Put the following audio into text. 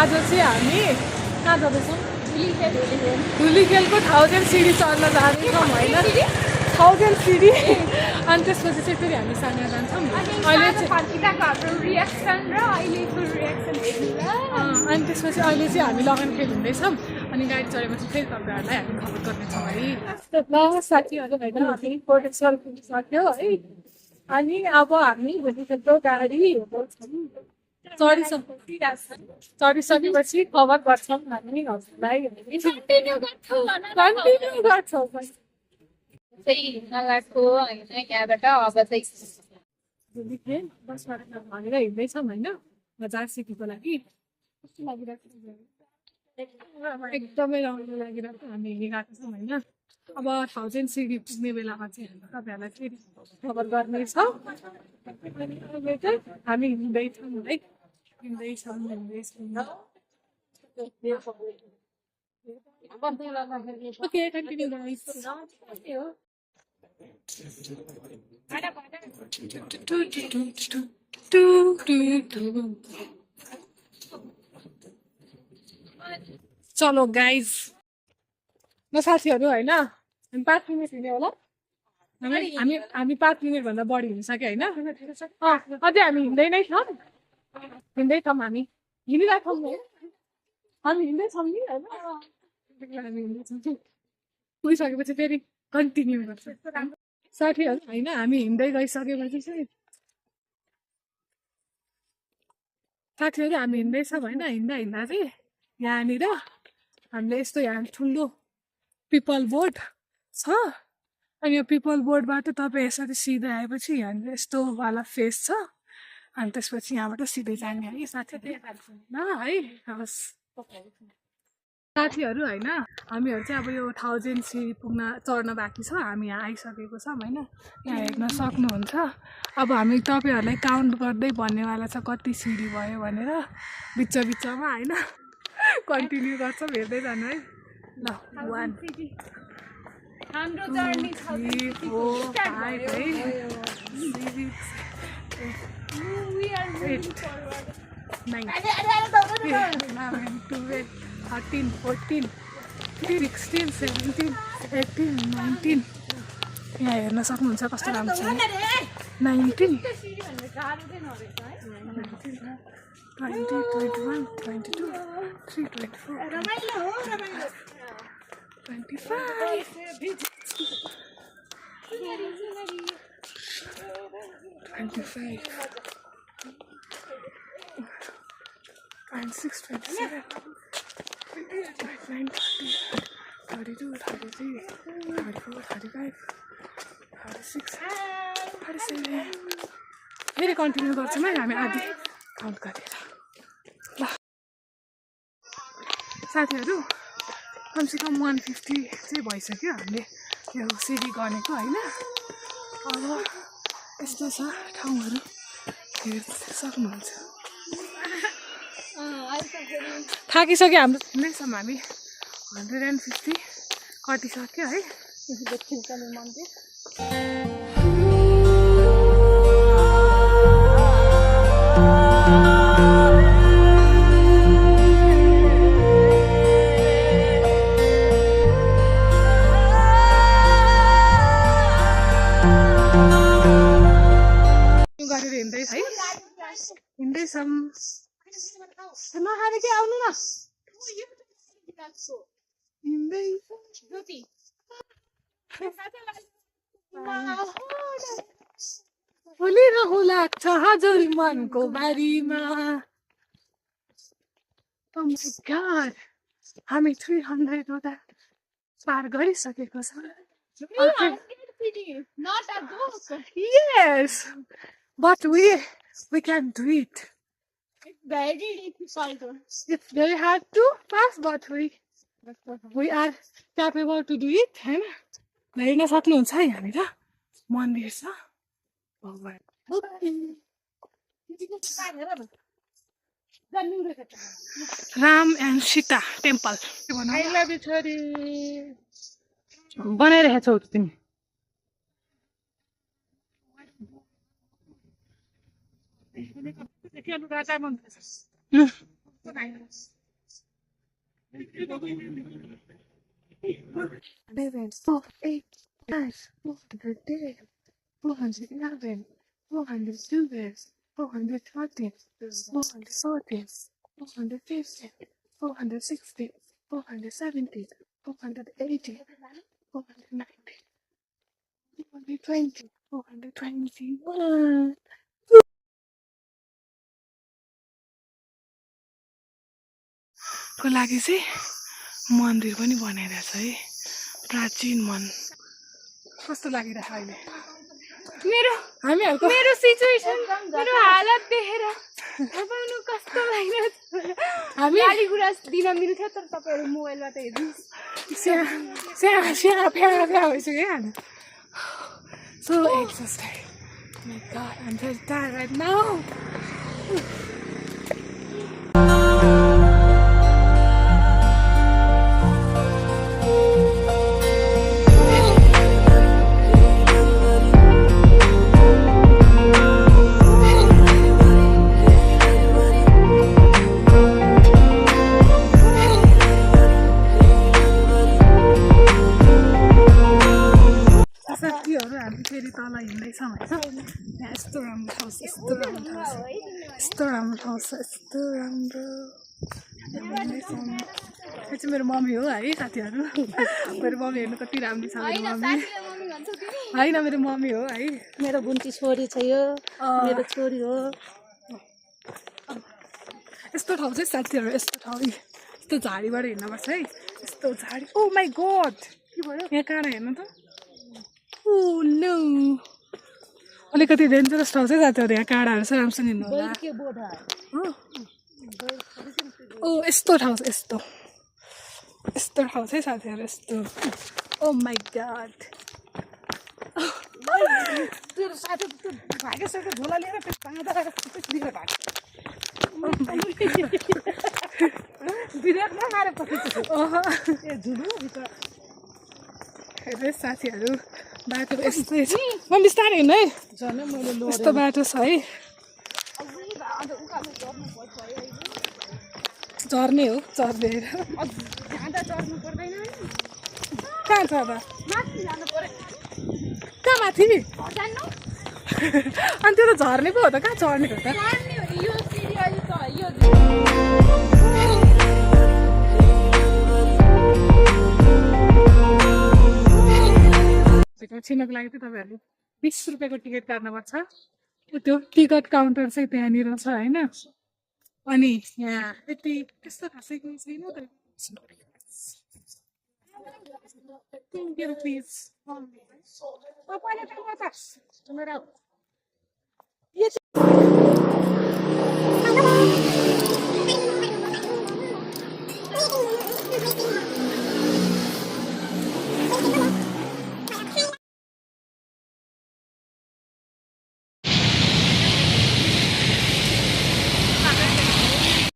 आज चाहिँ हामी कहाँ जाँदैछौँ धुलीखेलको 1000 सिडी चढ्न जाँदैछौँ होइन 1000 सिडी अनि त्यसपछि चाहिँ फेरि हामी साना जान्छौँ अहिले अनि त्यसपछि अहिले चाहिँ हामी लगनखेल हुँदैछौँ अनि गाडी चढेपछि फेरि तपाईँहरूलाई हामी खबर गर्नेछौँ है ल साथीहरू होइन हामी फोटोसर पुगिसक्यो है अनि अब हामी धुलीखेलको गाडी चढिसकेपछि खबर गर्छौँ हामी हजुरलाई कन्टिन्यू गर्छौँ धुलीखेल बसबाट भनेर हिँड्दैछौँ होइन बजार सिटीको लागि कस्तो लागिरहेको एकदमै राम्रो लागिरहेको हामी हिँडिरहेको छौँ होइन अब 1000 सिडी पुग्ने बेलामा चाहिँ तपाईँहरूलाई फेरि खबर गर्नेछौँ अहिले चाहिँ हामी हिँड्दैछौँ है हिँड्दैछौँ ओके कन्टिन्यू चलो गाइज म साथीहरू होइन हामी 5 मिनट हिँड्यो होला हामी 5 मिनटभन्दा बढी हिँडिसक्यो होइन अझै हामी हिँड्दै नै छौँ हामी हिँडिरहेको छौँ हामी हिँड्दैछौँ नि होइन हामी हिँड्दैछौँ पुगिसकेपछि फेरि कन्टिन्यू गर्छ साथीहरू होइन हामी हिँड्दै गइसकेपछि चाहिँ साथीहरू हामी हिँड्दैछौँ होइन हिँड्दा चाहिँ यहाँनिर हामीले यस्तो यहाँ ठुलो पिपल बोर्ड छ अनि यो पिपल बोर्डबाट तपाईँ यसरी सिधै आएपछि यहाँनिर यस्तो वाला फेस छ अनि त्यसपछि यहाँबाट सिधै जाने है साथीहरू ल है हवस् साथीहरू होइन हामीहरू चाहिँ अब यो 1000 सिडी चढ्न बाँकी छ हामी यहाँ आइसकेको छौँ होइन यहाँ हेर्न सक्नुहुन्छ अब हामी तपाईँहरूलाई काउन्ट गर्दै भन्नेवाला छ कति सिडी भयो भनेर बिचमा होइन कन्टिन्यू गर्छौँ हेर्दै जानु है ल 1 2 3 4 5 है 6 7 8 9 11 12 13 14 16 17 18 19 यहाँ हेर्न सक्नुहुन्छ कस्तो राम्रो छ 19 20 21 22 23 24 25 26 27 29 30 32 33 34 35 36 37 फेरि कन्टिन्यू गर्छौँ है हामी आधी काउन्ट गरेर ल साथीहरू कमसेकम 150 चाहिँ भइसक्यो हामीले यो सिडी गरेको होइन अब यस्तो छ ठाउँहरू हेर्न सक्नुहुन्छ थाकिसक्यो हाम्रो हिँड्दैछौँ हामी 150 कटिसक्यो है खिल्चने मन्दिर गरेर हिँड्दै है हिँड्दैछौँ नखाने के आउनु न बोलिरहनु लाग्छ हजुर मनको बारीमा Oh my God, हामी 300 वटा पार गरिसकेको छ Not a book. Yes, but we can do it. It's very difficult. It's very hard to pass, but we are capable to do it. हैन हेर्न सक्नुहुन्छ है यहाँनिर मन्दिर छ भगवान Ram and Sita temple I love you, छोरी. बनाइरहेको छौ तिमी 11, 4, 8, 9, 410, 411, 412, 413, 414, 415, 416, 417, 418, 419, 420, 421. को लागि चाहिँ मन्दिर पनि बनाइरहेछ है प्राचीन मन कस्तो लागिरहेको अहिले मेरो हामीहरूको मेरो सिचुएसन मेरो हालत देखेर तपाईहरु कस्तो लागिरहेछ हामी गाडी गुडा दिन मिल्थ्यो तर तपाईहरु मोबाइलबाट हेर्नु स्या भइसक्यो हामी so exhausted oh my god I'm just tired right now हामी फेरि तल हिँड्दैछौँ होइन यहाँ यस्तो राम्रो ठाउँ छ यस्तो राम्रो ठाउँ छ यस्तो राम्रो हिँड्दैछौँ यो चाहिँ मेरो मम्मी हो है साथीहरू मेरो मम्मी हेर्नु कति राम्रो छ मेरो मम्मी होइन मेरो मम्मी हो है मेरो बुन्टी छोरी छ यो मेरो छोरी हो यस्तो ठाउँ चाहिँ साथीहरू यस्तो ठाउँ यस्तो झाडीबाट हिँड्नुपर्छ है यस्तो झाडी ओ माई गड के भयो यहाँ काँडा हेर्नु त Oh no! अलिकति डेन्जरस ठाउँ चाहिँ साथीहरू यहाँ काँडाहरू चाहिँ राम्रोसँग हिँड्नु होला ओ यस्तो ठाउँ छ यस्तो ठाउँ चाहिँ साथीहरू यस्तो ओ माई गड तेरो साथी भागेसकेको झोला लिएर साथीहरू बाटो यस्तै छ म बिस्तारै हिँड्नु है यस्तो बाटो छ है झर्ने हो चढ्दै कहाँ छ त कहाँ माथि अनि त्यो त झर्ने पो हो त कहाँ चढ्ने हो त छिनको लागि चाहिँ तपाईँहरूले 20 रुपियाँको टिकट काट्नुपर्छ त्यो टिकट काउन्टर चाहिँ त्यहाँनिर छ होइन अनि यहाँ यति त्यस्तो खासै केही छैन त 20 रुपियाँ